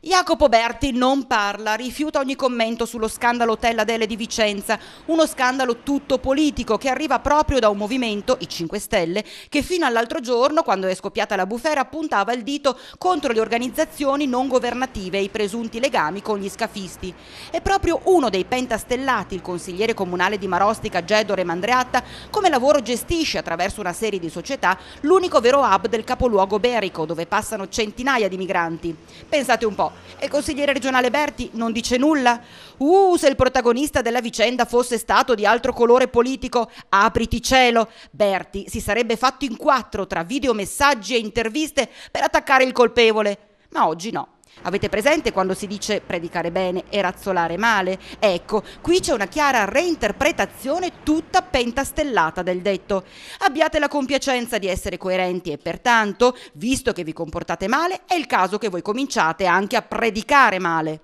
Jacopo Berti non parla, rifiuta ogni commento sullo scandalo Hotel Adele di Vicenza, uno scandalo tutto politico che arriva proprio da un movimento, i 5 Stelle, che fino all'altro giorno, quando è scoppiata la bufera, puntava il dito contro le organizzazioni non governative e i presunti legami con gli scafisti. E proprio uno dei pentastellati, il consigliere comunale di Marostica Gedore Mandreatta, come lavoro gestisce attraverso una serie di società l'unico vero hub del capoluogo berico, dove passano centinaia di migranti. Pensate un po'. E il consigliere regionale Berti non dice nulla? Se il protagonista della vicenda fosse stato di altro colore politico, apriti cielo, Berti si sarebbe fatto in 4 tra videomessaggi e interviste per attaccare il colpevole. Ma oggi no. Avete presente quando si dice predicare bene e razzolare male? Ecco, qui c'è una chiara reinterpretazione tutta pentastellata del detto. Abbiate la compiacenza di essere coerenti e pertanto, visto che vi comportate male, è il caso che voi cominciate anche a predicare male.